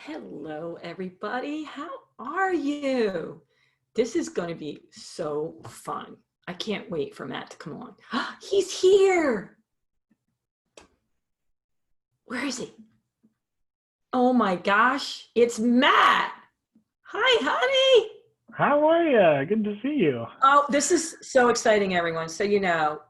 Hello, everybody. How are you? This is going to be so fun. I can't wait for Matt to come on. He's here. Where is he? Oh my gosh, it's Matt. Hi, honey. How are you? Good to see you. Oh, this is so exciting, everyone. So,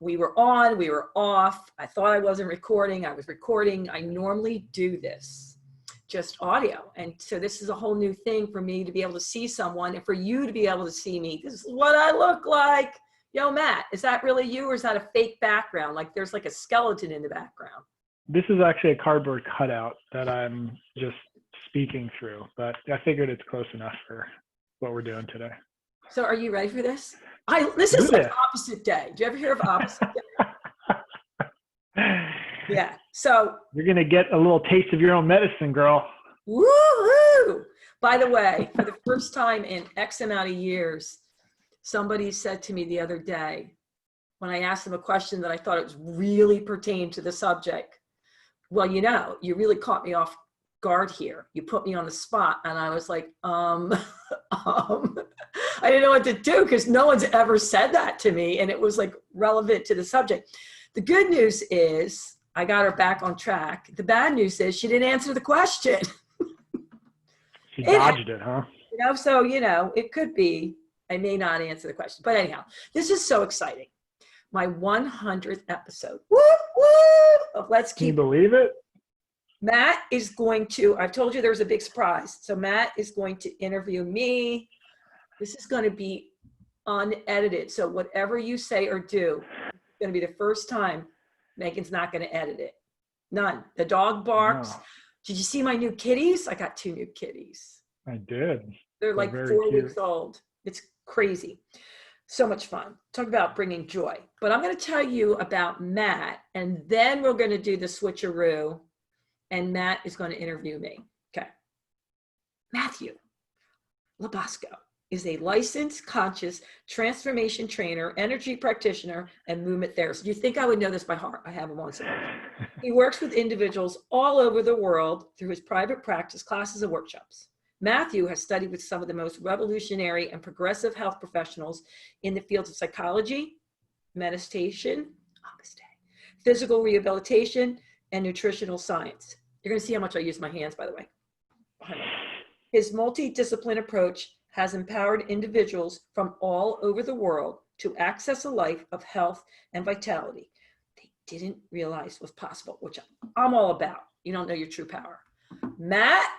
we were on, we were off. I thought I wasn't recording. I was recording. I normally do this, just audio. And so this is a whole new thing for me to be able to see someone and for you to be able to see me. This is what I look like. Yo, Matt, is that really you or is that a fake background? Like there's like a skeleton in the background. This is actually a cardboard cutout that I'm just speaking through, but I figured it's close enough for what we're doing today. So are you ready for this? This is like opposite day. Do you ever hear of opposite day? Yeah. So you're going to get a little taste of your own medicine, girl. Woo-hoo! By the way, for the first time in X amount of years, somebody said to me the other day, when I asked them a question that I thought it was really pertained to the subject, well, you really caught me off guard here. You put me on the spot. And I was like, I didn't know what to do because no one's ever said that to me. And it was like relevant to the subject. The good news is I got her back on track. The bad news is she didn't answer the question. She dodged it, huh? So, it could be, I may not answer the question. But anyhow, this is so exciting. My 100th episode. Woo, woo! Of Let's Keep. Can you believe it? Matt is going to, I've told you there's a big surprise. So Matt is going to interview me. This is going to be unedited. So whatever you say or do, it's going to be the first time Megan's not going to edit it. None. The dog barks. Wow. Did you see my new kitties? I got 2 new kitties. I did. They're like 4 weeks old. It's crazy. So much fun. Talk about bringing joy. But I'm going to tell you about Matt, and then we're going to do the switcheroo, and Matt is going to interview me. Okay. Matthew Labasco is a licensed conscious transformation trainer, energy practitioner, and movement therapist. You think I would know this by heart? I have him on some. He works with individuals all over the world through his private practice, classes, and workshops. Matthew has studied with some of the most revolutionary and progressive health professionals in the fields of psychology, meditation, physical rehabilitation, and nutritional science. You're going to see how much I use my hands, by the way. His multidisciplinary approach has empowered individuals from all over the world to access a life of health and vitality they didn't realize was possible, which I'm all about. You don't know your true power. Matt,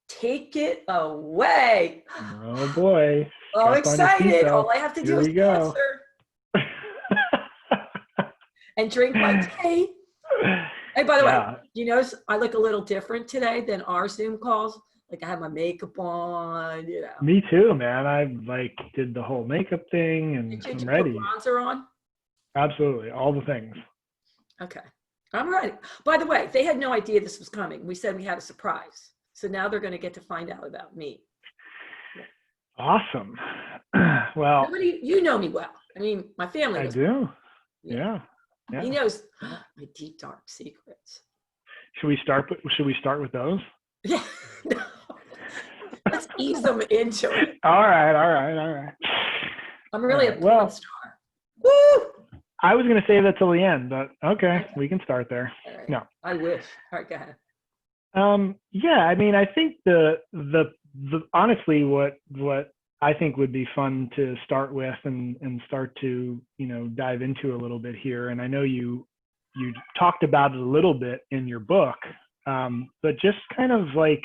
take it away. Oh boy. I'm excited. All I have to do is answer. And drink my tea. Hey, by the way, you notice I look a little different today than our Zoom calls. Like I have my makeup on, Me too, man. I did the whole makeup thing and Did you I'm ready. Put bronzer on? Absolutely. All the things. Okay. I'm ready. By the way, they had no idea this was coming. We said we had a surprise. So now they're going to get to find out about me. Awesome. Well, you know me well. I mean, my family I knows do. Yeah. He knows my deep, dark secrets. Should we start with those? Yeah. Let's ease them into it. All right. I'm really a porn star. Woo! I was going to save that till the end, but okay, we can start there. Right. No. I wish. All right, go ahead. Yeah, I mean, I think the honestly, what I think would be fun to start with and start to, dive into a little bit here. And I know you talked about it a little bit in your book, but just kind of like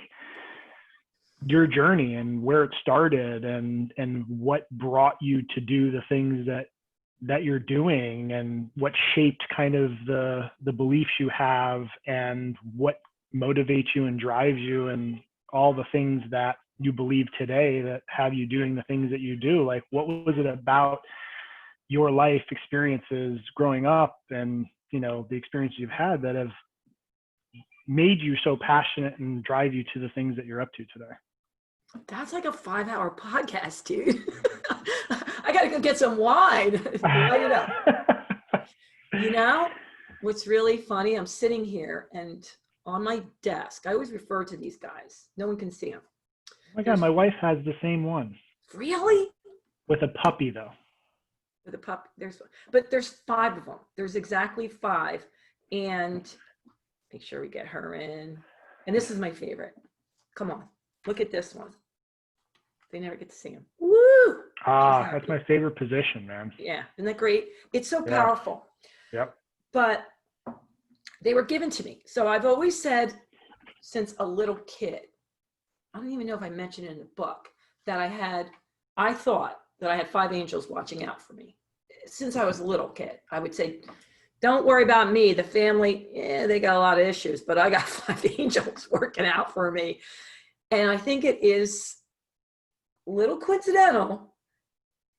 your journey and where it started and what brought you to do the things that you're doing and what shaped kind of the beliefs you have and what motivates you and drives you and all the things that you believe today that have you doing the things that you do. Like, what was it about your life experiences growing up and, the experiences you've had that have made you so passionate and drive you to the things that you're up to today? That's like a 5-hour podcast, dude. I got to go get some wine. Light it up. What's really funny, I'm sitting here and on my desk. I always refer to these guys. No one can see them. Oh my God, my wife has the same one. Really? With a puppy though. With a puppy. But there's 5 of them. There's exactly 5. And make sure we get her in. And this is my favorite. Come on, look at this one. They never get to see him. Woo! Ah, that's my favorite position, man. Yeah, isn't that great? It's so powerful. Yep. But they were given to me. So I've always said since a little kid, I don't even know if I mentioned it in the book, that I thought that I had 5 angels watching out for me. Since I was a little kid, I would say, don't worry about me. The family, they got a lot of issues, but I got 5 angels working out for me. And I think it is a little coincidental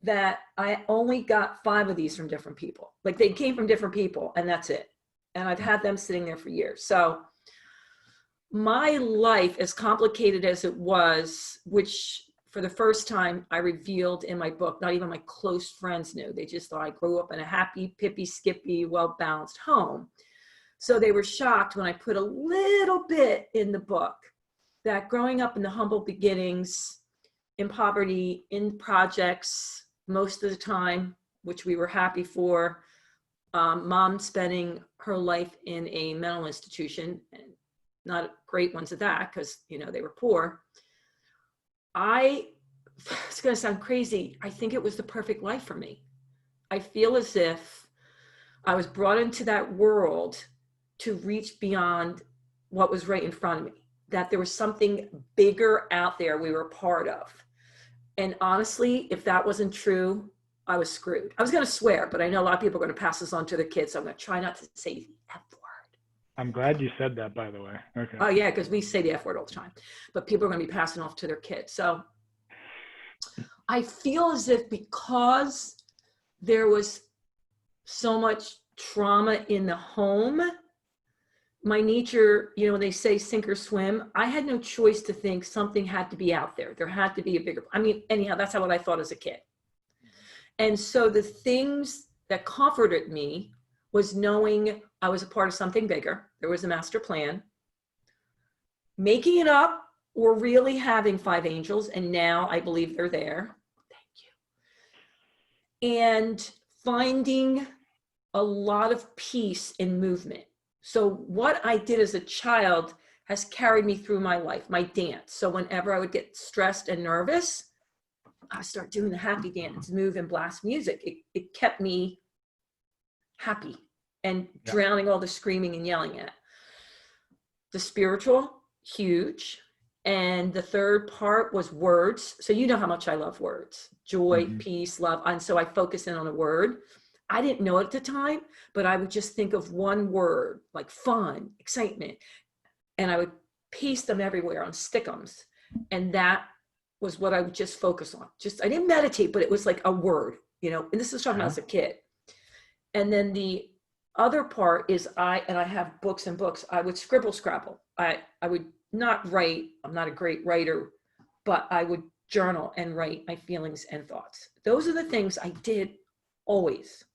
that I only got 5 of these from different people. Like they came from different people and that's it. And I've had them sitting there for years. So my life, as complicated as it was, which for the first time I revealed in my book, not even my close friends knew. They just thought I grew up in a happy, pippy, skippy, well-balanced home. So they were shocked when I put a little bit in the book that growing up in the humble beginnings, in poverty, in projects, most of the time, which we were happy for, mom spending her life in a mental institution, and not great ones at that, because they were poor. It's going to sound crazy. I think it was the perfect life for me. I feel as if I was brought into that world to reach beyond what was right in front of me, that there was something bigger out there we were part of. And honestly, if that wasn't true, I was screwed. I was going to swear, but I know a lot of people are going to pass this on to their kids. So I'm going to try not to say the F word. I'm glad you said that, by the way. Okay. Oh yeah, because we say the F word all the time, but people are going to be passing off to their kids. So I feel as if because there was so much trauma in the home, my nature, when they say sink or swim, I had no choice to think something had to be out there. There had to be a bigger, anyhow, that's what I thought as a kid. And so the things that comforted me was knowing I was a part of something bigger. There was a master plan. Making it up or really having 5 angels, and now I believe they're there. Thank you. And finding a lot of peace in movement. So what I did as a child has carried me through my life, my dance. So whenever I would get stressed and nervous, I start doing the happy dance, move and blast music. It kept me happy and drowning all the screaming and yelling at. The spiritual, huge. And the third part was words. So you know how much I love words, joy, peace, love. And so I focus in on a word. I didn't know it at the time, but I would just think of one word, like fun, excitement. And I would paste them everywhere on stickums. And that was what I would just focus on. I didn't meditate, but it was like a word, and this is talking about as a kid. And then the other part is I have books and books. I would scribble scrabble. I would not write. I'm not a great writer, but I would journal and write my feelings and thoughts. Those are the things I did always.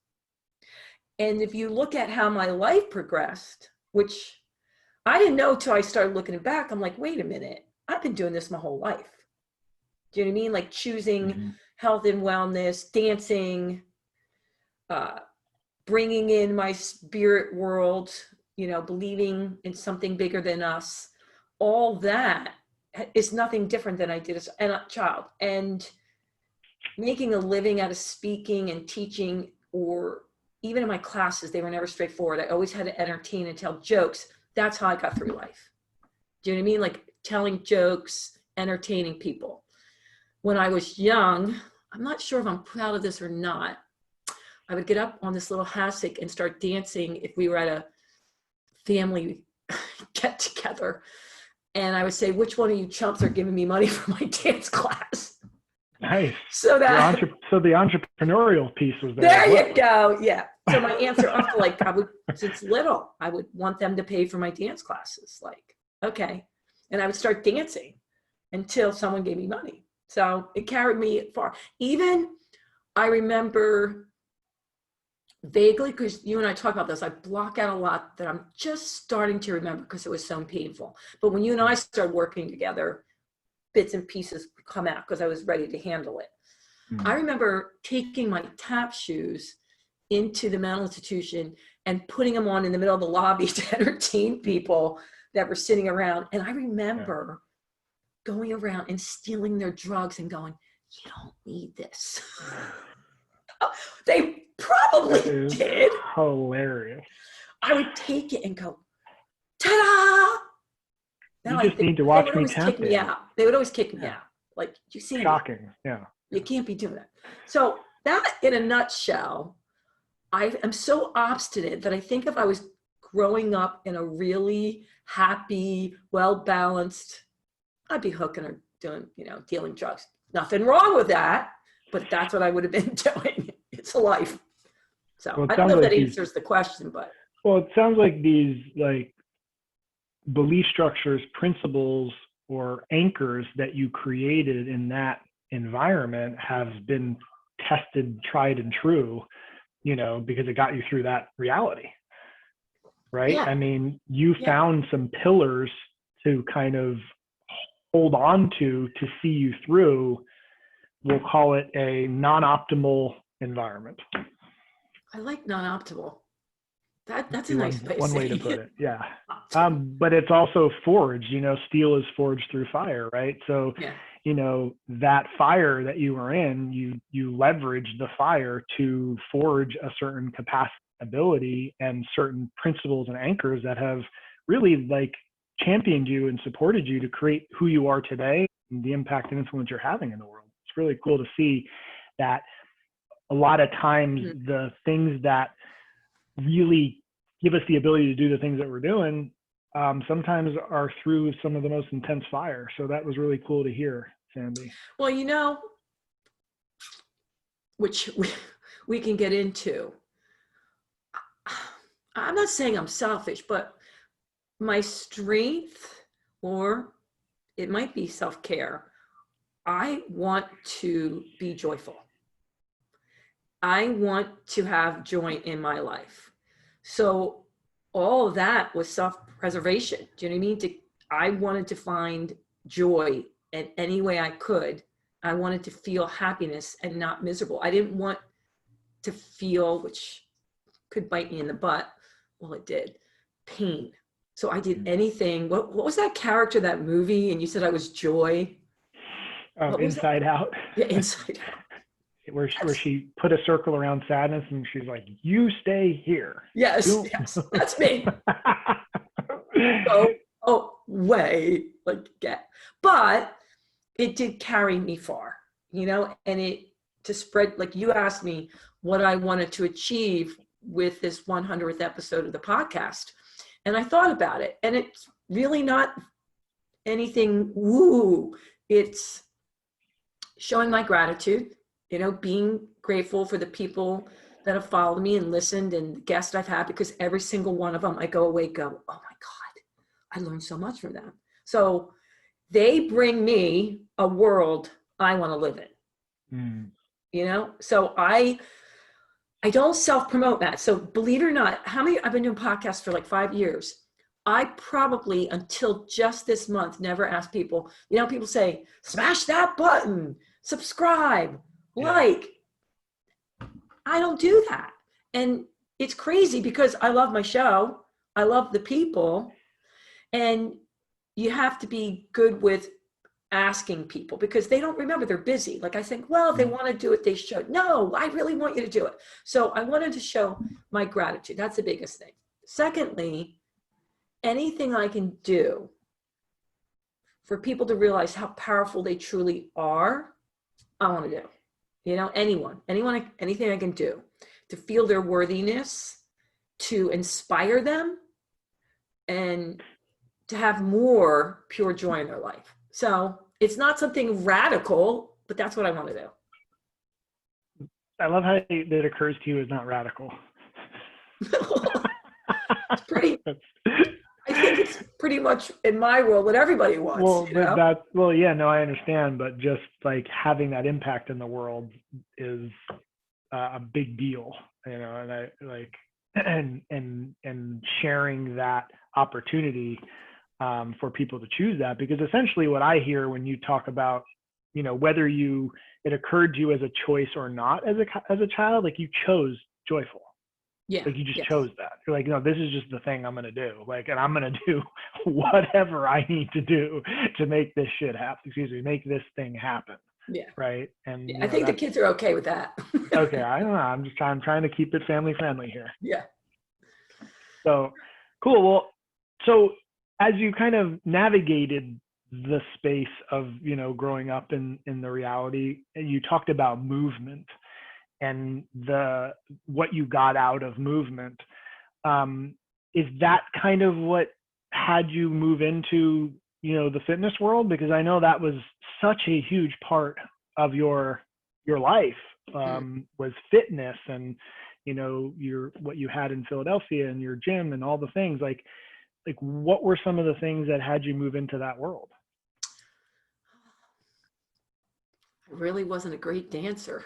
And if you look at how my life progressed, which I didn't know till I started looking back, I'm like, wait a minute, I've been doing this my whole life. Do you know what I mean? Like choosing health and wellness, dancing, bringing in my spirit world, believing in something bigger than us. All that is nothing different than I did as a child. And making a living out of speaking and teaching, or even in my classes, they were never straightforward. I always had to entertain and tell jokes. That's how I got through life. Do you know what I mean? Like telling jokes, entertaining people. When I was young, I'm not sure if I'm proud of this or not, I would get up on this little hassock and start dancing if we were at a family get together. And I would say, which one of you chumps are giving me money for my dance class? Nice. So that so the entrepreneurial piece was there. There you go. Yeah. So my answer, like I would, since little, I would want them to pay for my dance classes. Like, okay. And I would start dancing until someone gave me money. So it carried me far. Even I remember vaguely, because you and I talk about this, I block out a lot that I'm just starting to remember because it was so painful. But when you and I started working together, bits and pieces would come out because I was ready to handle it. I remember taking my tap shoes into the mental institution and putting them on in the middle of the lobby to entertain people that were sitting around. And I remember going around and stealing their drugs and going, you don't need this. They probably did. Hilarious. I would take it and go, ta-da! Now you just need to watch me tap me out. They would always kick me out. Like, you see, shocking. Yeah. You can't be doing that. So that, in a nutshell, I am so obstinate that I think if I was growing up in a really happy, well-balanced, I'd be hooking or doing, dealing drugs. Nothing wrong with that, but that's what I would have been doing. It's a life. So I don't know if that answers the question, but. Well, it sounds like these belief structures, principles, or anchors that you created in that environment have been tested, tried and true, because it got you through that reality, right? Yeah. I mean, you found some pillars to kind of hold on to see you through, we'll call it a non-optimal environment. I like non-optimal. That's a nice one way to put it. Yeah. But it's also forged, steel is forged through fire, right? So, that fire that you were in, you leverage the fire to forge a certain capacity, ability, and certain principles and anchors that have really championed you and supported you to create who you are today and the impact and influence you're having in the world. It's really cool to see that a lot of times the things that really give us the ability to do the things that we're doing sometimes are through some of the most intense fire. So that was really cool to hear, Sandy. Well, which we can get into. I'm not saying I'm selfish, but my strength, or it might be self-care, I want to be joyful. I want to have joy in my life. So all of that was self-preservation. Do you know what I mean? I wanted to find joy in any way I could. I wanted to feel happiness and not miserable. I didn't want to feel, which could bite me in the butt, well, it did, pain. So I did anything. What was that character, that movie? And you said I was joy. Inside Out. Yeah, Inside Out. Where she put a circle around sadness and she's like, you stay here. Yes, that's me. Way, but it did carry me far, and it to spread, like you asked me what I wanted to achieve with this 100th episode of the podcast. And I thought about it, and it's really not anything woo. It's showing my gratitude, being grateful for the people that have followed me and listened and the guests I've had, because every single one of them, I go away, oh my God, I learned so much from them. So they bring me a world I want to live in, So I don't self-promote that. So believe it or not, I've been doing podcasts for 5 years. I probably, until just this month, never asked people, people say, smash that button, subscribe, like. I don't do that. And it's crazy because I love my show. I love the people. And you have to be good with asking people because they don't remember, they're busy. I think, well, if they want to do it, they should. No, I really want you to do it. So I wanted to show my gratitude. That's the biggest thing. Secondly, anything I can do for people to realize how powerful they truly are, I want to do. Anyone, anything I can do to feel their worthiness, to inspire them, and to have more pure joy in their life. So it's not something radical, but that's what I want to do. I love how that occurs to you as not radical. It's pretty. I think it's pretty much in my world what everybody wants. I understand, but just having that impact in the world is a big deal, you know, and I like, and sharing that opportunity for people to choose that, because essentially what I hear when you talk about, you know, whether it occurred to you as a choice or not as a child, like you chose joyful. Yeah. Like you just Yes. chose that. You're like, no, this is just the thing I'm going to do. Like, and I'm going to do whatever I need to do to make this shit happen. Excuse me, make this thing happen. Yeah. Right. And Yeah. you I know, think the kids are okay with that. okay. I don't know. I'm trying to keep it family friendly here. Yeah. So cool. Well, so as you kind of navigated the space of, you know, growing up in the reality, and you talked about movement and what you got out of movement, is that kind of what had you move into, you know, the fitness world? Because I know that was such a huge part of your life, was fitness, and you know, what you had in Philadelphia and your gym and all the things. Like what were some of the things that had you move into that world? I really wasn't a great dancer.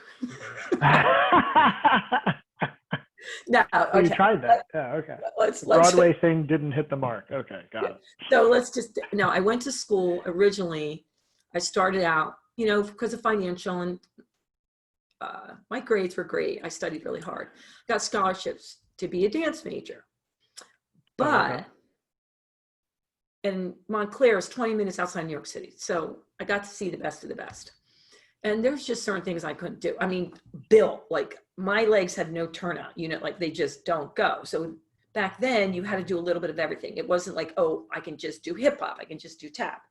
No, So you okay. tried that. Yeah, okay. Let's Broadway thing didn't hit the mark. Okay, got it. So no, I went to school originally. I started out, you know, because of financial, and my grades were great. I studied really hard. Got scholarships to be a dance major. But, okay. And Montclair is 20 minutes outside New York City. So I got to see the best of the best. And there's just certain things I couldn't do. I mean, built, like my legs had no turnout, you know, like they just don't go. So back then you had to do a little bit of everything. It wasn't like, oh, I can just do hip hop. I can just do tap.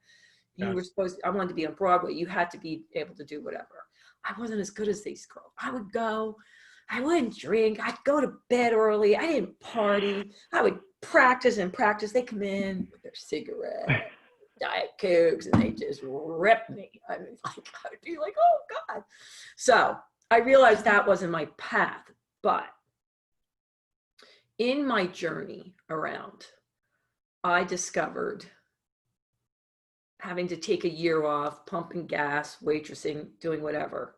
You were I wanted to be on Broadway. You had to be able to do whatever. I wasn't as good as these girls. I would go, I wouldn't drink. I'd go to bed early. I didn't party. I would practice and practice. They come in with their cigarette, Diet Cokes, and they just rip me. I mean, like, I would be like, oh God. So I realized that wasn't my path. But in my journey around, I discovered having to take a year off, pumping gas, waitressing, doing whatever.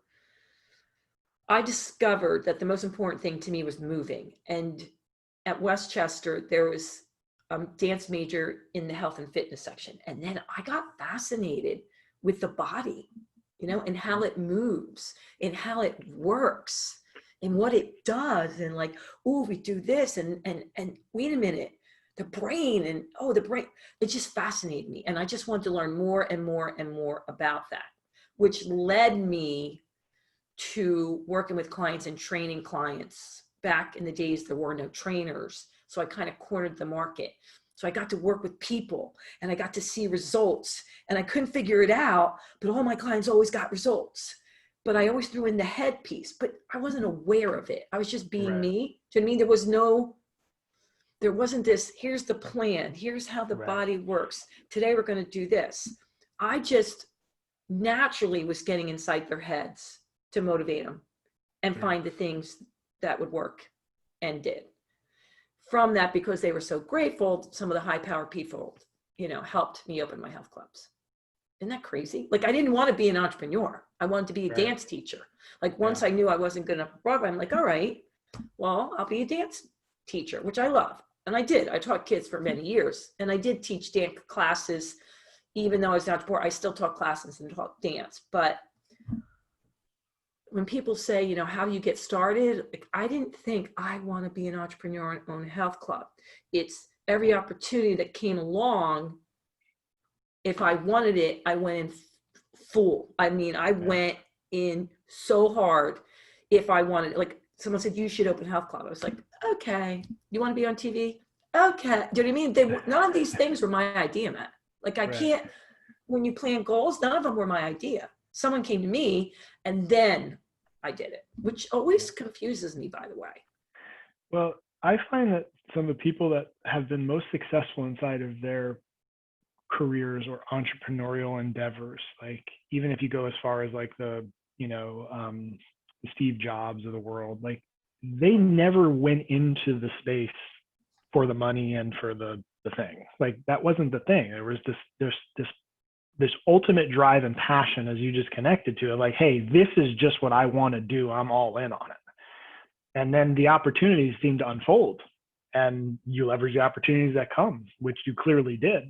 I discovered that the most important thing to me was moving. And at Westchester, there was a dance major in the health and fitness section. And then I got fascinated with the body, you know, and how it moves and how it works and what it does. And like, oh, we do this and wait a minute, the brain, and oh, the brain, it just fascinated me. And I just wanted to learn more and more and more about that, which led me to working with clients and training clients. Back in the days, there were no trainers. So I kind of cornered the market. So I got to work with people and I got to see results, and I couldn't figure it out, but all my clients always got results. But I always threw in the head piece, but I wasn't aware of it. I was just being me. To me, there wasn't this, here's the plan, here's how the body works. Today we're going to do this. I just naturally was getting inside their heads to motivate them and find the things that would work, and did. From that, because they were so grateful, some of the high power people, you know, helped me open my health clubs. Isn't that crazy? Like, I didn't want to be an entrepreneur. I wanted to be a dance teacher. Like, once I knew I wasn't good enough for Broadway, I'm like, all right, well, I'll be a dance teacher, which I love. And I did. I taught kids for many years, and I did teach dance classes. Even though I was an entrepreneur, I still taught classes and taught dance. But when people say, you know, how do you get started? Like, I didn't think I want to be an entrepreneur and own a health club. It's every opportunity that came along. If I wanted it, I went in full. I mean, I went in so hard. If I wanted, like, someone said, you should open a health club. I was like, okay. You want to be on TV? Okay. Do you know what I mean? None of these things were my idea, Matt. Like, I can't, when you plan goals, none of them were my idea. Someone came to me and then I did it, which always confuses me, by the way. Well, I find that some of the people that have been most successful inside of their careers or entrepreneurial endeavors, like even if you go as far as like the, you know, Steve Jobs of the world, like they never went into the space for the money and for the thing. Like that wasn't the thing. There was this ultimate drive and passion, as you just connected to it, like, hey, this is just what I want to do. I'm all in on it. And then the opportunities seem to unfold, and you leverage the opportunities that come, which you clearly did.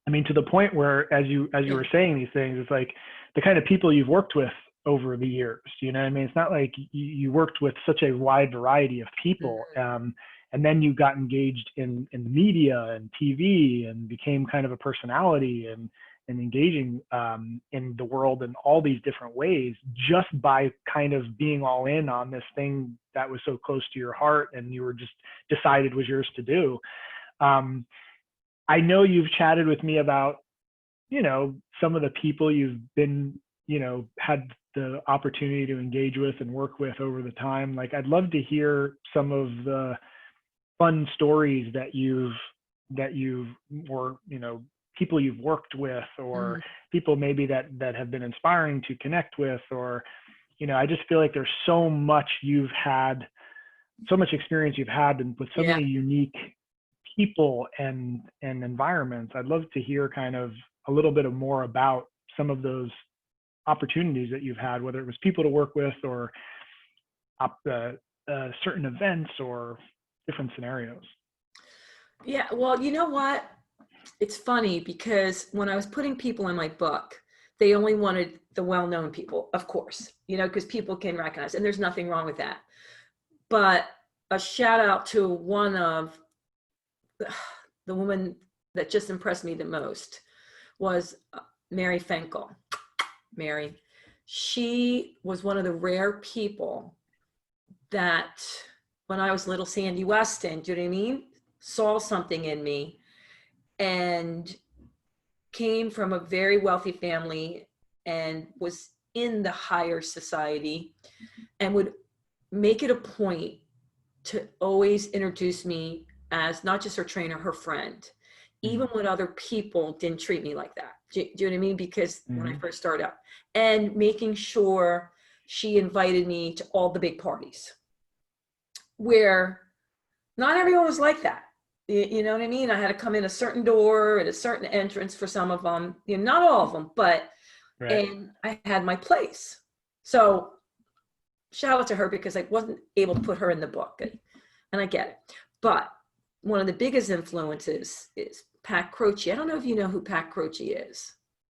I mean, to the point where, as you were saying these things, it's like the kind of people you've worked with over the years. You know what I mean? It's not like you worked with such a wide variety of people. And then you got engaged in the media and TV and became kind of a personality and engaging in the world in all these different ways, just by kind of being all in on this thing that was so close to your heart and you were just decided was yours to do. I know you've chatted with me about, you know, some of the people you've been, you know, had the opportunity to engage with and work with over the time. Like, I'd love to hear some of the fun stories that you've or, you know, people you've worked with, or people maybe that have been inspiring to connect with, or, you know, I just feel like there's so much experience you've had and with so many unique people and environments. I'd love to hear kind of a little bit more about some of those opportunities that you've had, whether it was people to work with or certain events or different scenarios. Yeah, well, you know what? It's funny because when I was putting people in my book, they only wanted the well-known people, of course, you know, because people can recognize, and there's nothing wrong with that. But a shout out to one of the woman that just impressed me the most was Mary Finkel. Mary, she was one of the rare people that when I was little Sandy Weston, do you know what I mean? Saw something in me and came from a very wealthy family and was in the higher society and would make it a point to always introduce me as not just her trainer, her friend, even when other people didn't treat me like that. Do you know what I mean? Because when I first started out, and making sure she invited me to all the big parties where not everyone was like that. You know what I mean? I had to come in a certain door at a certain entrance for some of them, you know, not all of them, but, and I had my place. So shout out to her because I wasn't able to put her in the book, and I get it. But one of the biggest influences is Pat Croce. I don't know if you know who Pat Croce is.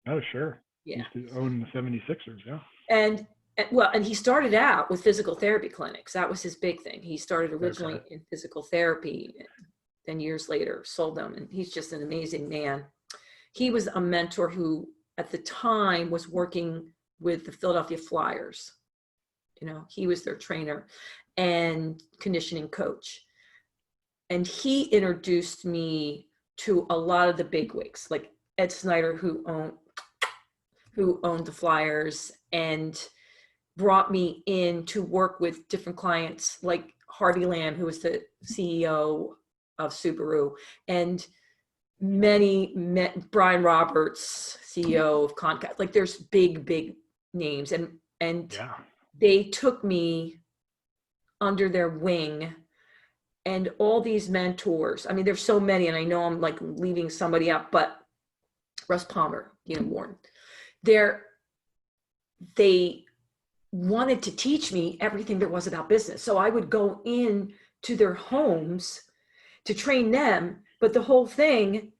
Oh, sure. Yeah. He used to own the 76ers, yeah. And he started out with physical therapy clinics. That was his big thing. He started originally in physical therapy, and then years later sold them. And he's just an amazing man. He was a mentor who at the time was working with the Philadelphia Flyers. You know, he was their trainer and conditioning coach. And he introduced me to a lot of the bigwigs, like Ed Snyder, who owned the Flyers, and brought me in to work with different clients like Harvey Lamb, who was the CEO of Subaru, and Brian Roberts, CEO of Comcast. Like, there's big names, and they took me under their wing. And all these mentors, I mean, there's so many, and I know I'm like leaving somebody out, but Russ Palmer, Warren, they wanted to teach me everything there was about business. So I would go in to their homes to train them, but the whole thing,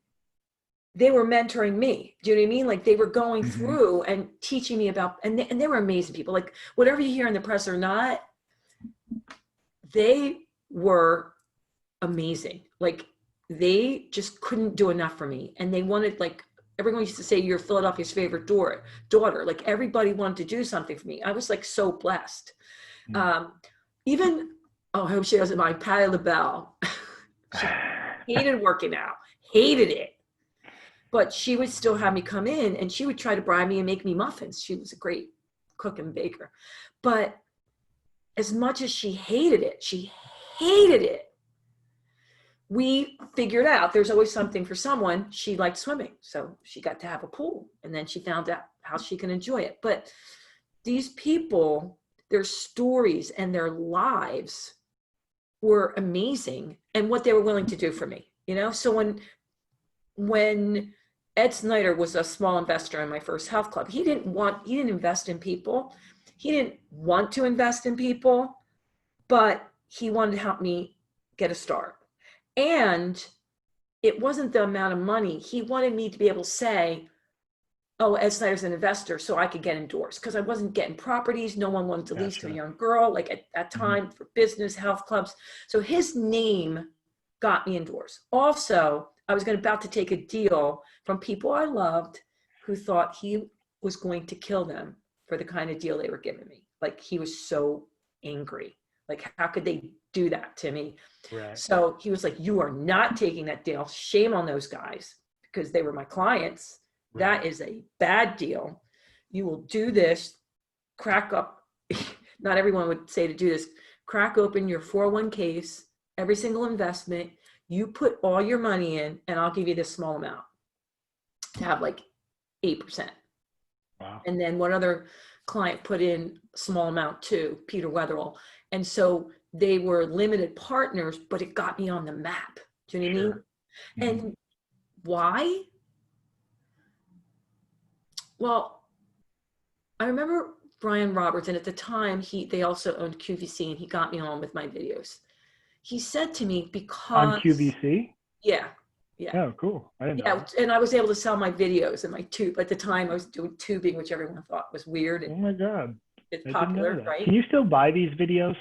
they were mentoring me. Do you know what I mean? Like, they were going through and teaching me about, and they were amazing people. Like, whatever you hear in the press or not, they were amazing. Like, they just couldn't do enough for me. And they wanted, like, everyone used to say, you're Philadelphia's favorite daughter. Like, everybody wanted to do something for me. I was like so blessed. Even, I hope she doesn't mind, Patti LaBelle. She hated working out, hated it. But she would still have me come in, and she would try to bribe me and make me muffins. She was a great cook and baker. But as much as she hated it, we figured out there's always something for someone. She liked swimming, so she got to have a pool, and then she found out how she can enjoy it. But these people, their stories and their lives were amazing, and what they were willing to do for me, you know? So when Ed Snyder was a small investor in my first health club, he didn't invest in people. He didn't want to invest in people, but he wanted to help me get a start. And it wasn't the amount of money. He wanted me to be able to say, oh, Ed Snyder's an investor, so I could get endorsed, because I wasn't getting properties. No one wanted to lease to a young girl, like at that time, for business, health clubs. So his name got me endorsed. Also, I was about to take a deal from people I loved who thought he was going to kill them for the kind of deal they were giving me. Like, he was so angry. Like, how could they do that to me? Right. So he was like, you are not taking that deal. Shame on those guys, because they were my clients. That is a bad deal. You will do this, crack up. Not everyone would say to do this. Crack open your 401ks, every single investment. You put all your money in, and I'll give you this small amount to have like 8%. Wow. And then one other client put in a small amount too, Peter Weatherall. And so they were limited partners, but it got me on the map. Do you know what I mean? Mm-hmm. And why? Well, I remember Brian Roberts, and at the time they also owned QVC, and he got me on with my videos. He said to me, because on QVC? Yeah. Oh, cool. I didn't know that. And I was able to sell my videos and my tube. At the time I was doing tubing, which everyone thought was weird. Oh my God. It's I popular, didn't know that. right? Can you still buy these videos?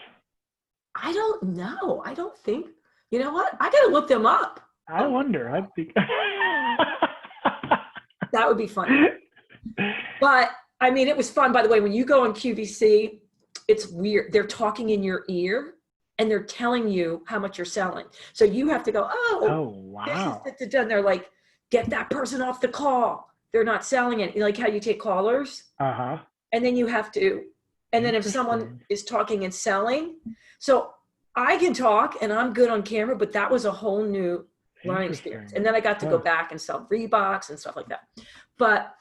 I don't know. I don't think, you know what? I got to look them up. I wonder. I think that would be fun. But I mean, it was fun. By the way, when you go on QVC, it's weird. They're talking in your ear and they're telling you how much you're selling. So you have to go, oh wow. This is done. They're like, get that person off the call. They're not selling it. Like how you take callers. Uh-huh. And then you have to, and then if someone is talking and selling, so I can talk and I'm good on camera, but that was a whole new learning experience. And then I got to go back and sell Reeboks and stuff like that. But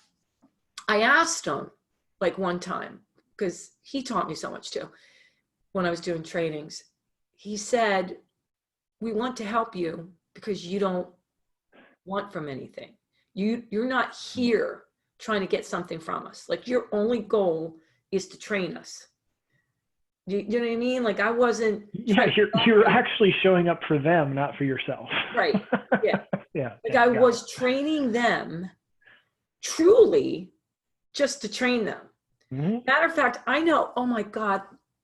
I asked him like one time, because he taught me so much too, when I was doing trainings. He said, we want to help you because you don't want from anything. You're not here trying to get something from us. Like, your only goal is to train us. You know what I mean? Like, I wasn't. Yeah, you're actually showing up for them, not for yourself. Right. Yeah. Yeah. Like, I was training them truly just to train them. Mm-hmm. Matter of fact, I know, oh my God.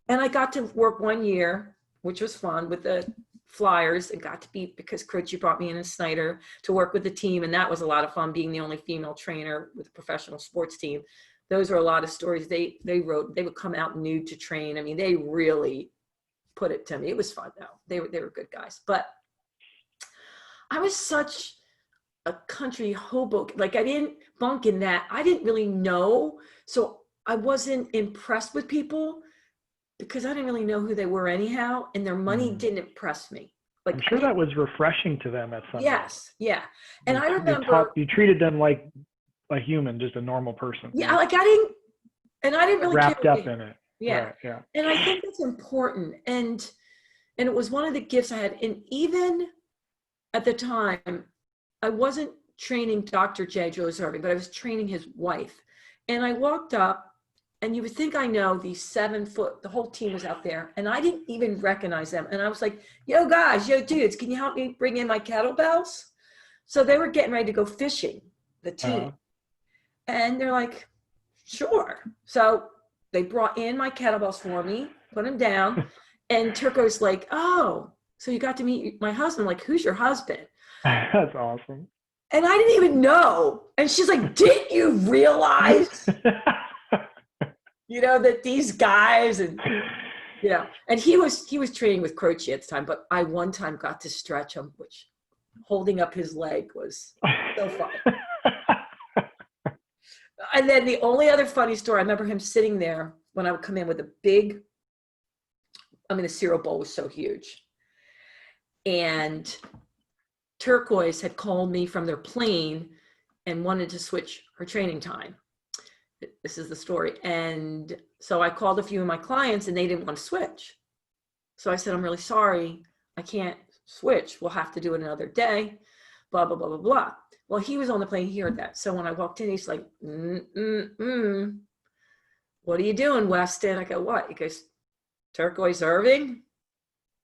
And I got to work 1 year, which was fun, with the Flyers, and got to be, because Croce brought me in as Snyder to work with the team. And that was a lot of fun, being the only female trainer with a professional sports team. Those are a lot of stories they wrote. They would come out nude to train. I mean, they really put it to me. It was fun though. They were good guys. But I was such a country hobo. Like, I didn't bunk in that. I didn't really know. So I wasn't impressed with people because I didn't really know who they were anyhow. And their money didn't impress me. Like, I'm sure that was refreshing to them at some point. Yes. Yeah. And I remember you treated them like a human, just a normal person. Yeah. Right? Like, I didn't really wrapped care up in it. Yeah. Right, yeah. And I think that's important. And it was one of the gifts I had. And even at the time, I wasn't training Dr. J. Julius Irving, but I was training his wife. And I walked up, and you would think I know these 7 foot, the whole team was out there, and I didn't even recognize them. And I was like, yo guys, yo dudes, can you help me bring in my kettlebells? So they were getting ready to go fishing, the team. And they're like, sure. So they brought in my kettlebells for me, put them down. And Turco's like, oh, so you got to meet my husband. Like, who's your husband? That's awesome. And I didn't even know. And she's like, didn't you realize, that these guys, and, and he was training with Croce at the time, but I one time got to stretch him, which holding up his leg was so fun. And then the only other funny story, I remember him sitting there when I would come in with the cereal bowl was so huge. And Turquoise had called me from their plane and wanted to switch her training time. This is the story. And so I called a few of my clients and they didn't want to switch. So I said, I'm really sorry. I can't switch. We'll have to do it another day, blah, blah, blah, blah, blah. Well, he was on the plane. He heard that. So when I walked in, he's like, what are you doing, Weston? I go, what? He goes, Turquoise Irving?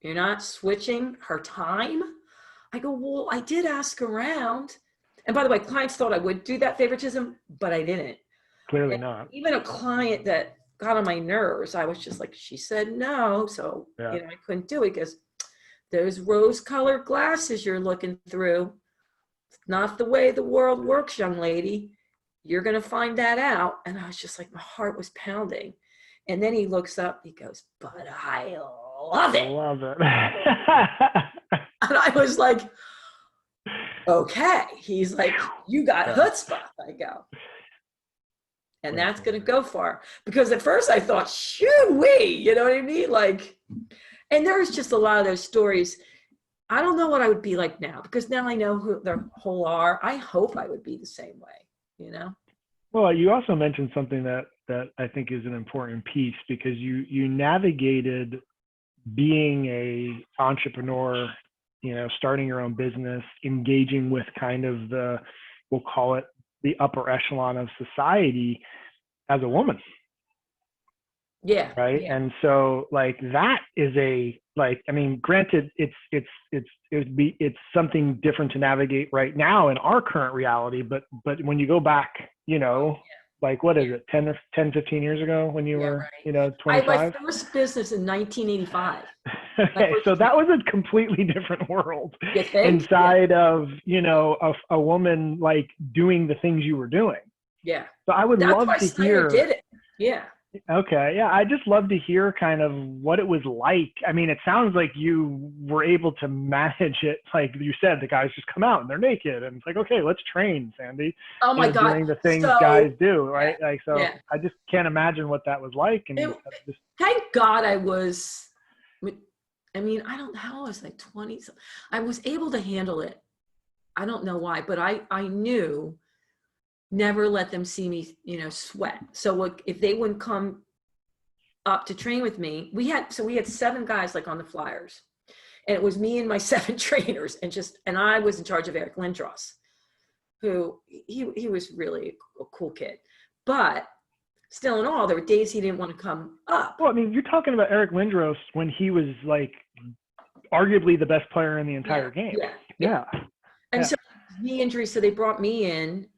You're not switching her time? I go, well, I did ask around. And by the way, clients thought I would do that favoritism, but I didn't. Clearly And not. even a client that got on my nerves, I was just like, she said no. So, Yeah. I couldn't do it because those rose-colored glasses you're looking through, it's not the way the world works, young lady. You're going to find that out. And I was just like, my heart was pounding. And then he looks up, he goes, but I love it. Love it. And I was like, okay. He's like, you got chutzpah. I go. And that's going to go far. Because at first I thought, shoo-wee, you know what I mean? Like, and there's just a lot of those stories. I don't know what I would be like now, because now I know who the whole are. I hope I would be the same way, Well, you also mentioned something that I think is an important piece, because you navigated being a entrepreneur, starting your own business, engaging with kind of we'll call it the upper echelon of society as a woman. Yeah. Right. Yeah. And so like that is granted, it's something different to navigate right now in our current reality. But when you go back, like, what is it, 10, 15 years ago when you were, right. 25? I had my first business in 1985. Okay, so that was a completely different world inside of, a woman like doing the things you were doing. Yeah. So I would love to hear. Did it. Yeah. Okay. Yeah. I just love to hear kind of what it was like. I mean, it sounds like you were able to manage it. Like you said, the guys just come out and they're naked and it's like, okay, let's train, Sandy. Oh my God. Doing the things guys do. Right. Yeah. Like, so I just can't imagine what that was like. And thank God I don't know how I was like 20. I was able to handle it. I don't know why, but I knew never let them see me, sweat. So if they wouldn't come up to train with me, we had 7 guys like on the flyers, and it was me and my 7 trainers, and I was in charge of Eric Lindros, who he was really a cool kid, but still in all, there were days he didn't want to come up. Well, I mean, you're talking about Eric Lindros when he was like arguably the best player in the entire game. Yeah. And so knee injury, so they brought me in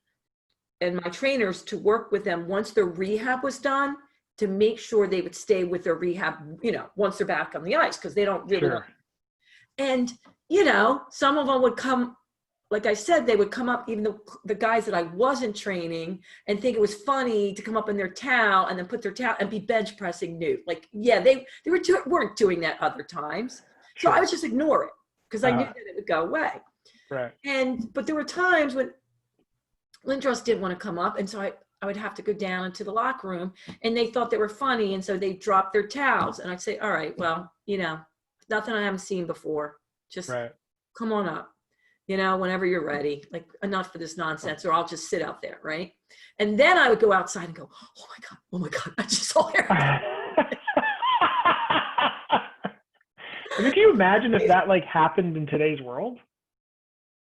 and my trainers to work with them once their rehab was done, to make sure they would stay with their rehab, once they're back on the ice, because they don't really know. And, some of them would come, like I said, they would come up, even the guys that I wasn't training, and think it was funny to come up in their towel and then put their towel and be bench pressing nude. Like, they weren't doing that other times. So I would just ignore it because I knew that it would go away. Right. But there were times when Lindros didn't want to come up, and so I would have to go down into the locker room, and they thought they were funny, and so they dropped their towels, and I'd say, all right, well, nothing I haven't seen before. Just come on up, whenever you're ready. Like, enough for this nonsense, or I'll just sit out there, right? And then I would go outside and go, oh my God, I just saw Eric. I mean, can you imagine if that like happened in today's world?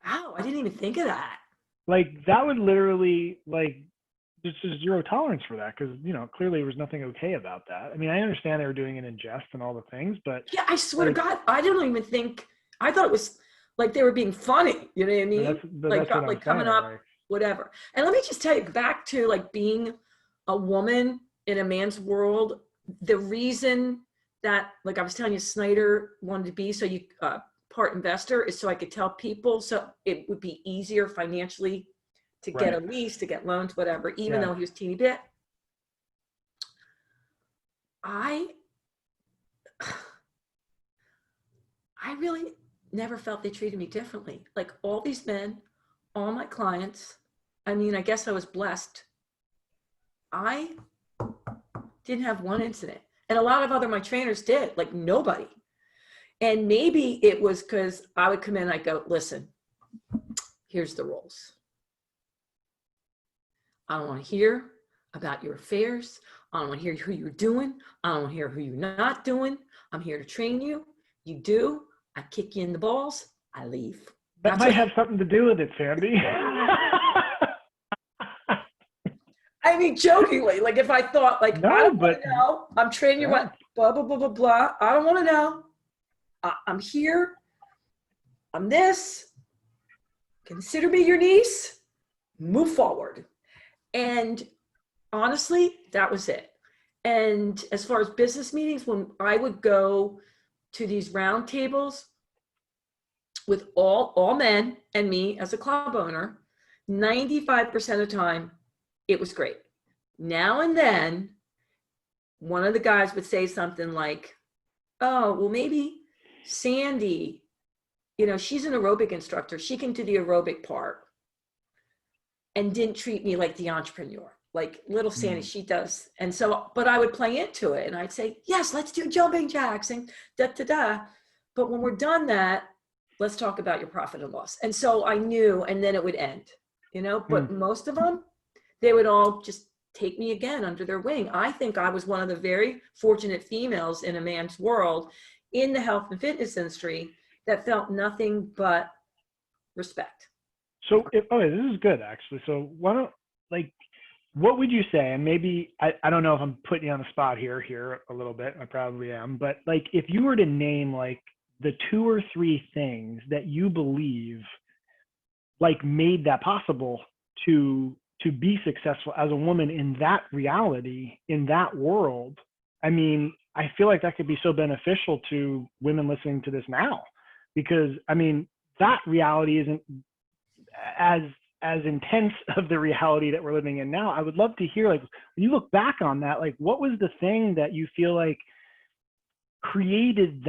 Wow, I didn't even think of that. Like that would literally like there's just zero tolerance for that, because clearly there was nothing okay about that. I mean, I understand they were doing it in jest and all the things, but yeah, I swear to God, I don't even think, I thought it was like they were being funny. You know what I mean? Like coming up, like, whatever. And let me just tell you, back to like being a woman in a man's world, the reason that, like I was telling you, Snyder wanted to be part investor is so I could tell people, so it would be easier financially to get a lease, to get loans, whatever, even though he was teeny bit. I really never felt they treated me differently. Like all these men, all my clients, I mean, I guess I was blessed. I didn't have one incident. And a lot of my trainers did, like nobody. And maybe it was because I would come in and I'd go, listen, here's the rules. I don't want to hear about your affairs. I don't want to hear who you're doing. I don't want to hear who you're not doing. I'm here to train you. You do. I kick you in the balls. I leave. That might have something to do with it, Sandy. I mean, jokingly, like if I thought, like, I don't want to know. I'm training you, what, blah, blah, blah, blah, blah. I don't want to know. I'm here. I'm this. Consider me your niece. Move forward. And honestly, that was it. And as far as business meetings, when I would go to these round tables with all men and me as a club owner, 95% of the time, it was great. Now and then, one of the guys would say something like, oh, well, maybe Sandy, she's an aerobic instructor. She can do the aerobic part, and didn't treat me like the entrepreneur, like little Sandy, she does. And so, but I would play into it and I'd say, yes, let's do jumping jacks and da. But when we're done that, let's talk about your profit and loss. And so I knew, and then it would end, but most of them, they would all just take me again under their wing. I think I was one of the very fortunate females in a man's world in the health and fitness industry that felt nothing but respect. So, this is good, actually. So what would you say, and maybe, I don't know if I'm putting you on the spot here a little bit, I probably am, but like, if you were to name like the 2 or 3 things that you believe like made that possible to be successful as a woman in that reality, in that world, I mean, I feel like that could be so beneficial to women listening to this now, because I mean, that reality isn't as intense of the reality that we're living in now. I would love to hear, like, when you look back on that, like, what was the thing that you feel like created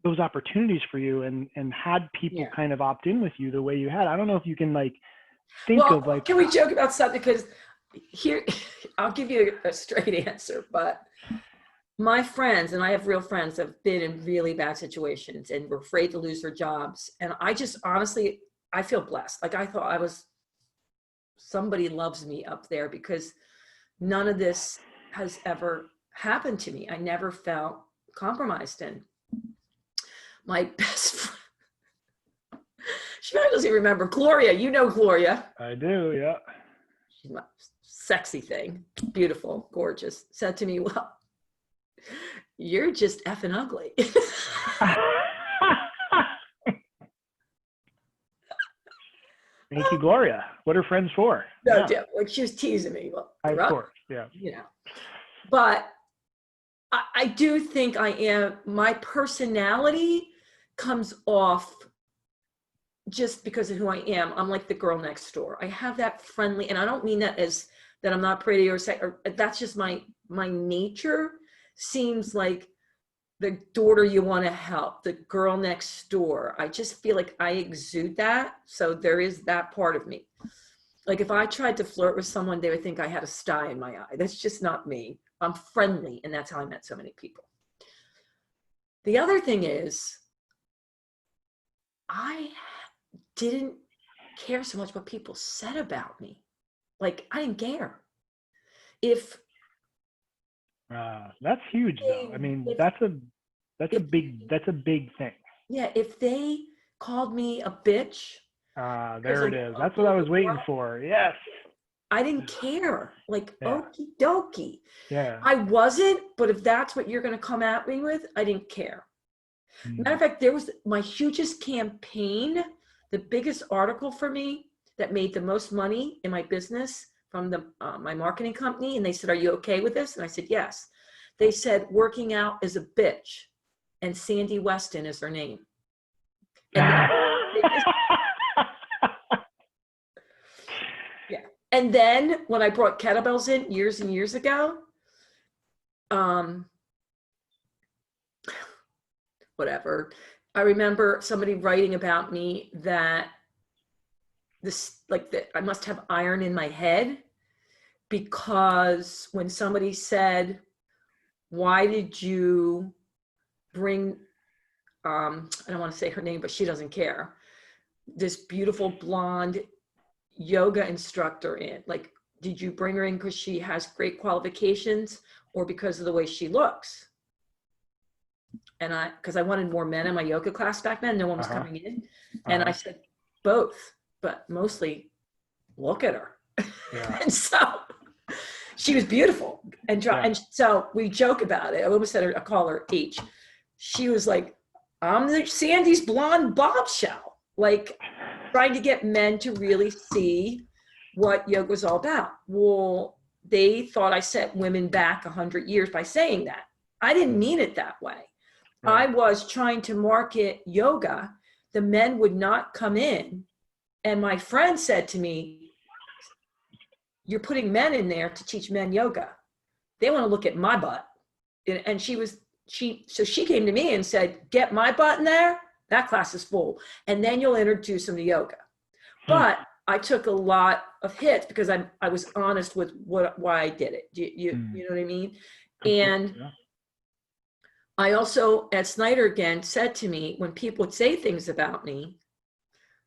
those opportunities for you and had people kind of opt in with you the way you had? I don't know if you can like think of like, can we joke about something? Because here, I'll give you a straight answer, but my friends, and I have real friends, have been in really bad situations and were afraid to lose their jobs. And I just honestly, I feel blessed. Like, I thought somebody loves me up there, because none of this has ever happened to me. I never felt compromised. And my best friend, she probably doesn't even remember, Gloria, Gloria. I do, yeah. She's my sexy thing, beautiful, gorgeous, said to me, well, you're just effing ugly. Thank you, Gloria. What are friends for? No, yeah. Like, she was teasing me. Well, of course, yeah. But I do think my personality comes off just because of who I am. I'm like the girl next door. I have that friendly, and I don't mean that as that I'm not pretty or that's just my nature. Seems like the daughter you want to help, the girl next door. I just feel like I exude that. So there is that part of me. Like, if I tried to flirt with someone, they would think I had a sty in my eye. That's just not me. I'm friendly, and that's how I met so many people. The other thing is, I didn't care so much what people said about me. Like, I didn't care. That's huge, though. I mean, that's a big thing. Yeah, if they called me a bitch. There it is. That's what I was waiting for. Yes. I didn't care. Like, okie dokie. Yeah. I wasn't, but if that's what you're going to come at me with, I didn't care. Matter of fact, there was my hugest campaign, the biggest article for me that made the most money in my business from my marketing company. And they said, are you okay with this? And I said, yes. They said, working out is a bitch. And Sandy Weston is her name. And and then when I brought kettlebells in years and years ago, whatever, I remember somebody writing about me that I must have iron in my head, because when somebody said, why did you bring, I don't want to say her name, but she doesn't care, this beautiful blonde yoga instructor in, like, did you bring her in because she has great qualifications or because of the way she looks? And because I wanted more men in my yoga class back then, no one was coming in. And I said, both, but mostly look at her. Yeah. And so she was beautiful. And so we joke about it. I almost said I call her H. She was like, I'm the Sandy's blonde bombshell, like trying to get men to really see what yoga was all about. Well, they thought I set women back 100 years by saying that. I didn't mean it that way. I Right. was trying to market yoga. The men would not come in. And my friend said to me, you're putting men in there to teach men yoga. They want to look at my butt. And so she came to me and said, get my butt in there. That class is full. And then you'll introduce them to yoga. But I took a lot of hits because I was honest with why I did it. You know what I mean? And Yeah. I also, Ed Snyder again said to me, when people would say things about me,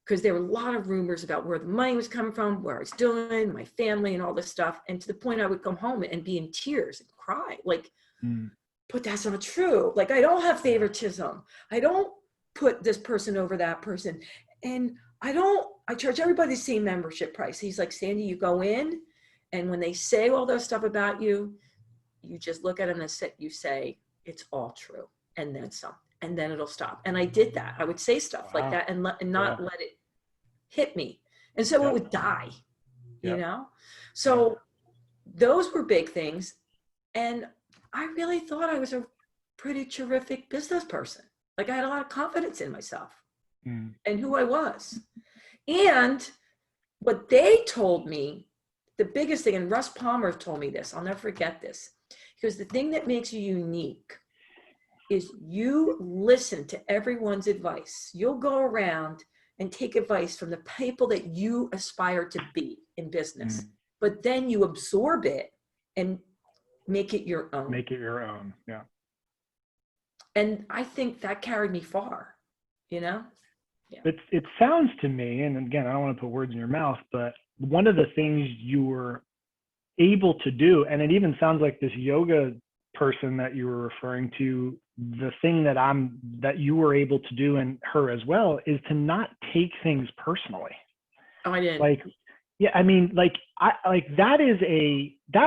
because there were a lot of rumors about where the money was coming from, where I was doing, my family and all this stuff. And to the point I would come home and be in tears and cry, like, but that's not true. Like, I don't have favoritism. I don't put this person over that person. And I charge everybody the same membership price. He's like, Sandy, you go in, and when they say all those stuff about you, you just look at them and you say, it's all true. And then some, and then it'll stop. And I did that. I would say stuff like that and not let it hit me. And so it would die, you know? So those were big things. And I really thought I was a pretty terrific business person. Like, I had a lot of confidence in myself and who I was. And what they told me, the biggest thing, and Russ Palmer told me this, I'll never forget this, because the thing that makes you unique is you listen to everyone's advice. You'll go around and take advice from the people that you aspire to be in business, but then you absorb it and make it your own. Make it your own. Yeah. And I think that carried me far, you know? Yeah. It sounds to me, and again, I don't want to put words in your mouth, but one of the things you were able to do, and it even sounds like this yoga person that you were referring to, the thing that you were able to do, and her as well, is to not take things personally. Oh, I didn't. Like, yeah, I mean, that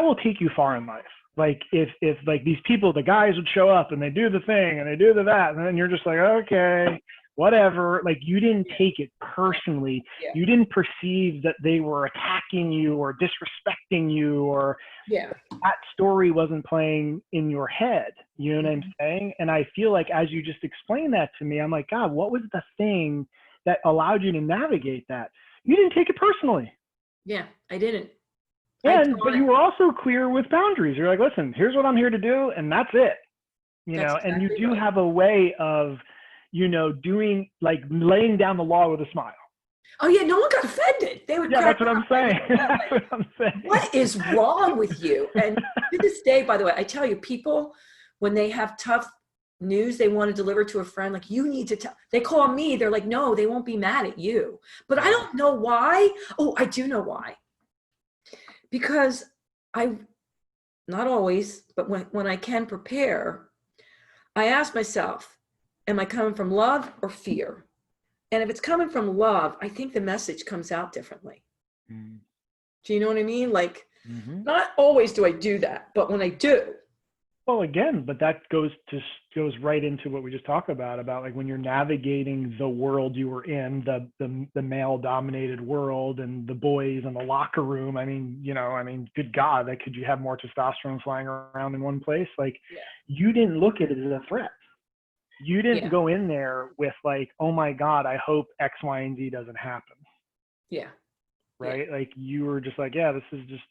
will take you far in life. Like, if like these people, the guys would show up and they do the thing and they do that, and then you're just like, okay, whatever. Like, you didn't take it personally. You didn't perceive that they were attacking you or disrespecting you, or that story wasn't playing in your head. You know what I'm saying? And I feel like as you just explained that to me, I'm like, God, what was the thing that allowed you to navigate that? You didn't take it personally. Yeah, I didn't. But you were also clear with boundaries. You're like, listen, here's what I'm here to do, and that's it. And you do have a way of, doing, like, laying down the law with a smile. Oh yeah, no one got offended. They would. Yeah, that's what I'm saying. That's what I'm saying. What is wrong with you? And to this day, by the way, I tell you, people, when they have tough news they want to deliver to a friend, like, you need to tell, they call me, they're like, no, they won't be mad at you. But I don't know why. Oh, I do know why. Because not always, but when I can prepare, I ask myself, am I coming from love or fear? And if it's coming from love, I think the message comes out differently. Do you know what I mean? Like, not always do I do that, but when I do. Well, again, but that goes right into what we just talked about like when you're navigating the world you were in, the male dominated world, and the boys in the locker room. I mean, good God, could you have more testosterone flying around in one place? Like, you didn't look at it as a threat. You didn't go in there with like, oh my God, I hope X, Y, and Z doesn't happen. Yeah. Right. Yeah. Like, you were just like, yeah, this is just,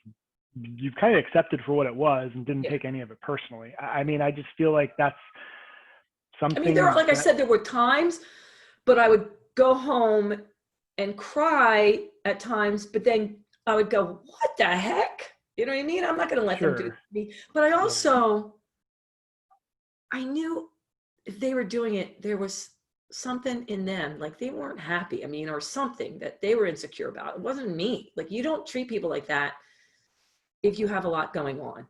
you kind of accepted for what it was and didn't take any of it personally. I mean, I just feel like that's something. I mean, I said, there were times, but I would go home and cry at times, but then I would go, what the heck? You know what I mean? I'm not going to let them do it to me. But I also, I knew if they were doing it, there was something in them, like they weren't happy. I mean, or something that they were insecure about. It wasn't me. Like, you don't treat people like that if you have a lot going on.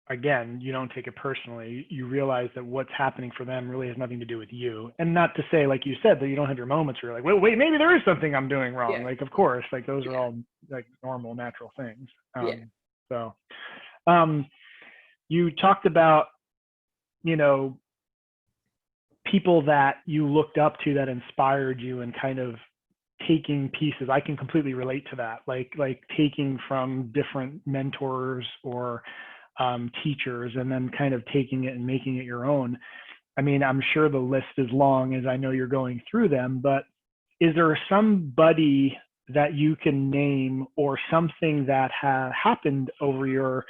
Again, you don't take it personally. You realize that what's happening for them really has nothing to do with you. And not to say, like you said, that you don't have your moments where you're like, wait, maybe there is something I'm doing wrong. Like, of course, like, those are all like normal, natural things. So you talked about, people that you looked up to that inspired you, and kind of taking pieces. I can completely relate to that. Like taking from different mentors or teachers, and then kind of taking it and making it your own. I mean, I'm sure the list is long as I know you're going through them, but is there somebody that you can name, or something that happened over your,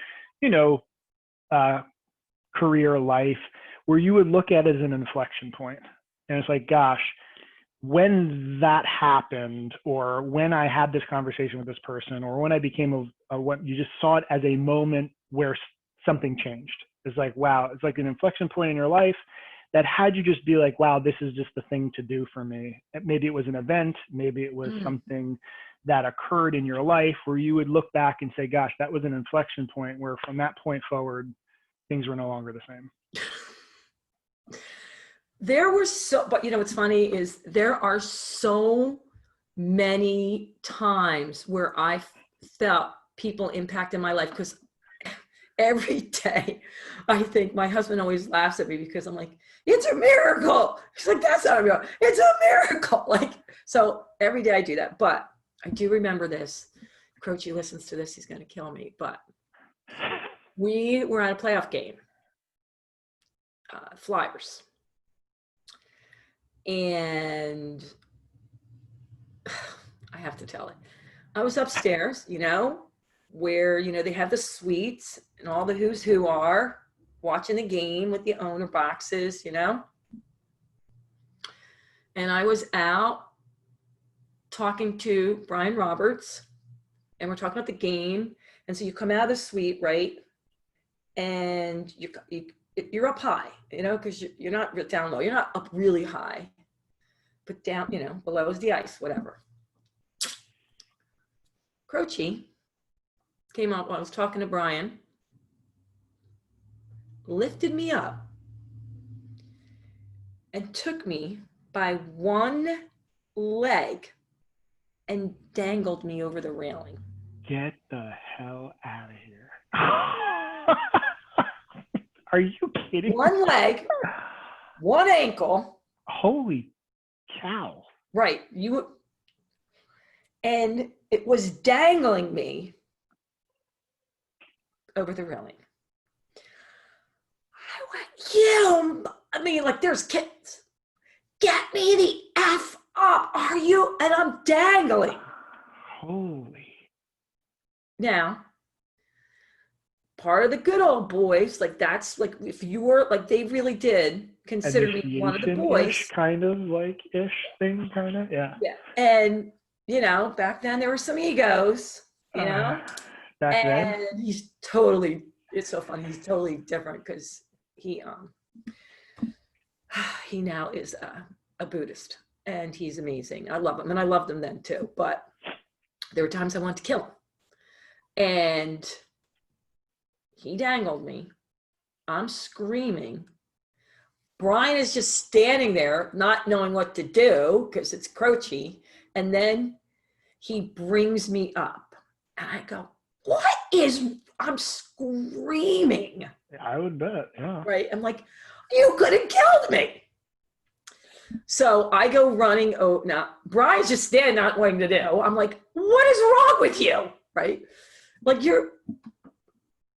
career life, where you would look at it as an inflection point? And it's like, gosh, when that happened, or when I had this conversation with this person, or when I became what you just saw it as a moment where something changed. It's like, wow, it's like an inflection point in your life that had you just be like, wow, this is just the thing to do for me. Maybe it was an event, maybe it was something that occurred in your life where you would look back and say, gosh, that was an inflection point where from that point forward, things were no longer the same. But what's funny is there are so many times where I felt people impact in my life, because every day I think, my husband always laughs at me because I'm like, it's a miracle. He's like, that's not a miracle. It's a miracle. Like, so every day I do that. But I do remember this. Croce listens to this, he's going to kill me. But we were at a playoff game, Flyers. And I have to tell it. I was upstairs, where, they have the suites and all the who's who are watching the game with the owner boxes, And I was out talking to Brian Roberts, and we're talking about the game. And so you come out of the suite, right? And you're up high, because you're not down low. You're not up really high, but down, below is the ice, whatever. Croce came up while I was talking to Brian, lifted me up, and took me by one leg and dangled me over the railing. Get the hell out of here. Are you kidding? One leg, one ankle. Holy cow. Right. And it was dangling me over the railing. I mean, like, there's kids. Get me the F up. Are you? And I'm dangling. Holy. Now, part of the good old boys, like, that's like, if you were, like, they really did consider me one of the boys. Kind of like ish thing, kind of. Yeah. Yeah. And, back then there were some egos, Back and then? he's totally, it's so funny. He's totally different because he now is a Buddhist, and he's amazing. I love him, and I loved him then too. But there were times I wanted to kill him, and he dangled me. I'm screaming. Brian is just standing there, not knowing what to do because it's Croce, and then he brings me up, and I go, I'm screaming. I would bet, yeah. Right? I'm like, you could have killed me. So I go running. Oh, now Brian's just standing, not wanting to do. I'm like, what is wrong with you? Right? Like, you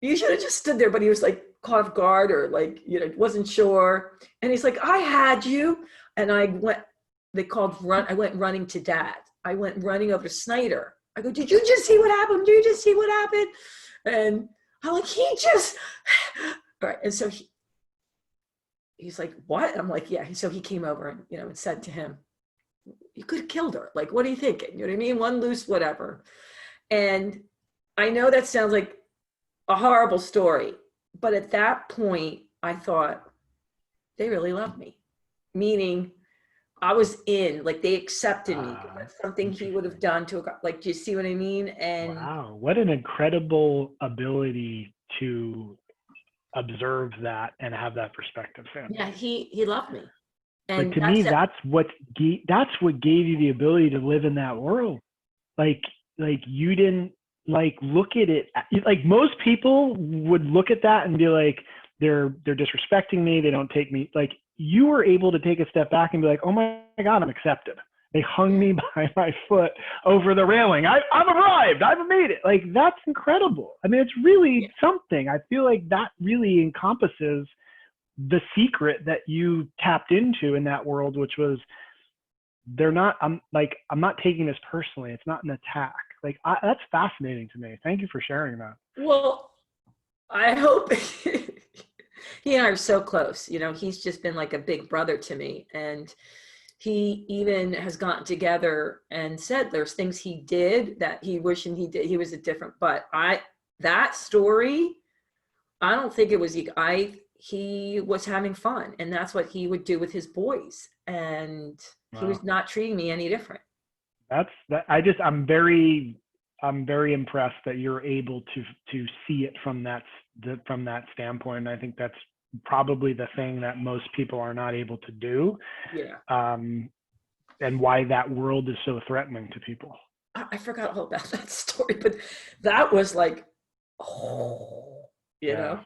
should have just stood there, but he was like caught off guard, or like, wasn't sure. And he's like, I had you. And I went running to Dad. I went running over to Snyder. I go, did you just see what happened? Did you just see what happened? And I'm like, all right. And so he's like, what? And I'm like, yeah. So he came over and, and said to him, you could have killed her. Like, what are you thinking? You know what I mean? One loose, whatever. And I know that sounds like a horrible story, but at that point I thought, they really love me. Meaning I was in, like, they accepted me. That's something he would have done to like, do you see what I mean? And wow, what an incredible ability to observe that and have that perspective, Sam. Yeah, he loved me. And but to me, that's what gave you the ability to live in that world. Like you didn't look at it like most people would look at that and be like, they're disrespecting me. They don't take me. Like, you were able to take a step back and be like, oh my God, I'm accepted. They hung me by my foot over the railing. I've arrived. I've made it. Like, that's incredible. I mean, it's really something. I feel like that really encompasses the secret that you tapped into in that world, which was I'm not taking this personally. It's not an attack. Like, that's fascinating to me. Thank you for sharing that. Well, I hope he and I are so close. You know, he's just been like a big brother to me. And he even has gotten together and said there's things he did that he wishing he did. He was a different, but that story, I don't think it was, he was having fun, and that's what he would do with his boys. And he was not treating me any different. I'm very impressed that you're able to see it from that standpoint. And I think that's probably the thing that most people are not able to do. Yeah. And why that world is so threatening to people. I forgot all about that story, but that was like, you know.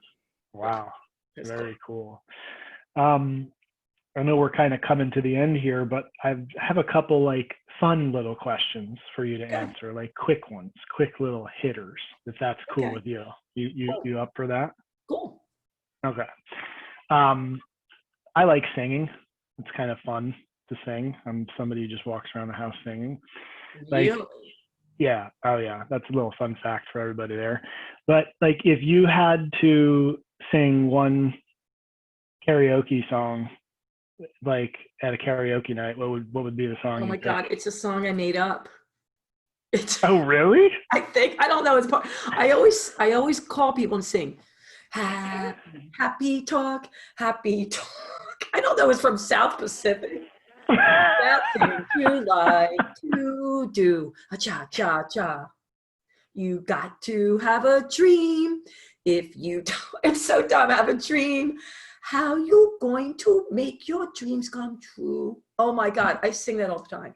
Wow. Very cool. I know we're kind of coming to the end here, but I have a couple like fun little questions for you to answer, like quick ones, quick little hitters, if that's cool with you. You up for that? Cool. Okay. I like singing. It's kind of fun to sing. I'm somebody who just walks around the house singing. Like, yeah. Oh yeah. That's a little fun fact for everybody there. But like, if you had to sing one karaoke song, like at a karaoke night, what would be the song? Oh my God, it's a song I made up. Oh really? I don't know. I always call people and sing happy talk. I don't know. It's from South Pacific. That thing you like to do a cha cha cha. You got to have a dream. If you don't, it's so dumb. Have a dream. How you going to make your dreams come true? Oh my God, I sing that all the time.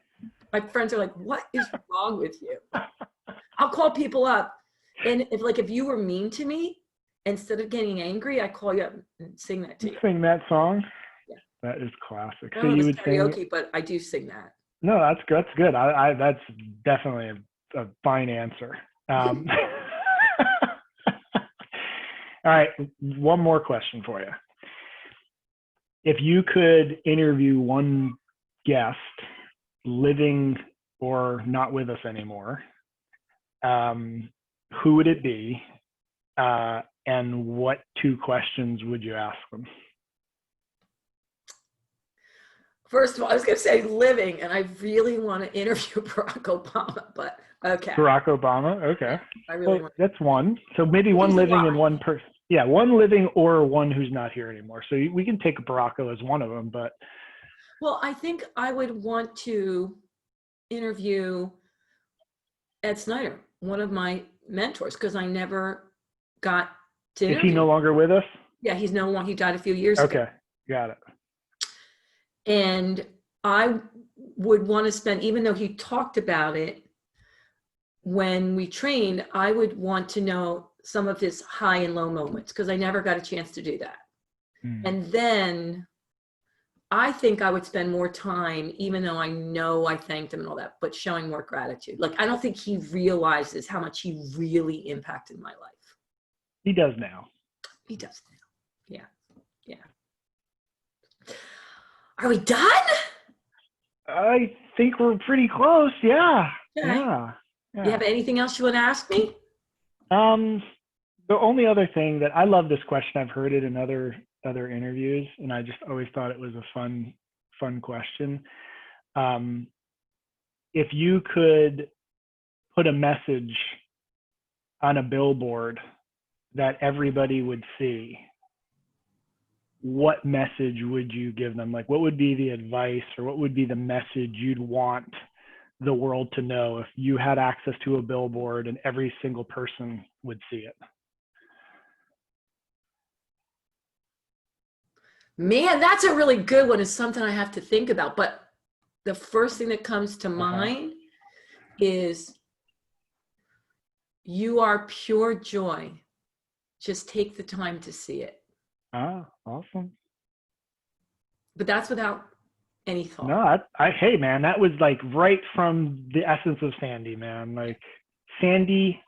My friends are like, "What is wrong with you?" I'll call people up, and if you were mean to me, instead of getting angry, I call you up and sing that to you. Sing that song? Yeah. That is classic. So you would karaoke, sing, but I do sing that. No, that's good. That's definitely a fine answer. All right, one more question for you. If you could interview one guest, living or not with us anymore, who would it be? And what 2 questions would you ask them? First of all, I was going to say living, and I really want to interview Barack Obama, but okay. Barack Obama? Okay. I really want. That's one. So maybe one living and one person. Yeah, one living or one who's not here anymore. So we can take Barack as one of them, but. Well, I think I would want to interview Ed Snyder, one of my mentors, because I never got to interview. Is he no longer with us? Yeah, he's no longer. He died a few years ago. Okay, got it. And I would want to spend, even though he talked about it when we trained, I would want to know some of his high and low moments, because I never got a chance to do that. And then I think I would spend more time, even though I know I thanked him and all that, but showing more gratitude. Like, I don't think he realizes how much he really impacted my life. He does now. He does now. Yeah. Are we done? I think we're pretty close. Yeah. Okay. Yeah. You have anything else you want to ask me? The only other thing that I love this question, I've heard it in other interviews, and I just always thought it was a fun question. If you could put a message on a billboard that everybody would see, what message would you give them? Like, what would be the advice, or what would be the message you'd want the world to know if you had access to a billboard and every single person would see it? Man, that's a really good one. It's something I have to think about. But the first thing that comes to mind is, you are pure joy. Just take the time to see it. Ah, awesome. but that's without any thought. No, hey man, that was like right from the essence of Sandy, man. Like Sandy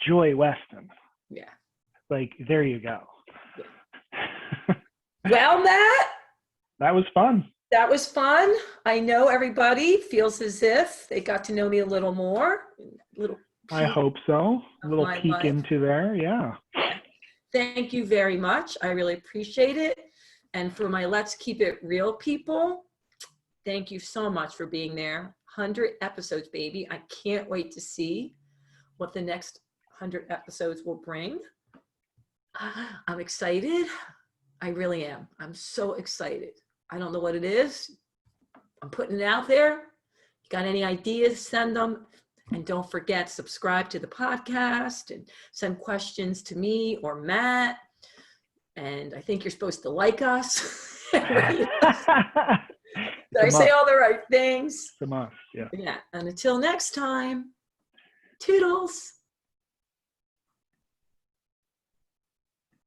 Joy Weston. Yeah. Like, there you go. Yeah. Well, Matt, that was fun. That was fun. I know everybody feels as if they got to know me a little more. I hope so. A little peek life. into there. Yeah. Thank you very much. I really appreciate it. And for my Let's Keep It Real people, thank you so much for being there. 100 episodes, baby. I can't wait to see what the next 100 episodes will bring. I'm excited. I really am. I'm so excited. I don't know what it is. I'm putting it out there. You got any ideas, send them. And don't forget, subscribe to the podcast and send questions to me or Matt. And I think you're supposed to like us. Did I say all the right things? It's a must, yeah. Yeah. And until next time, toodles.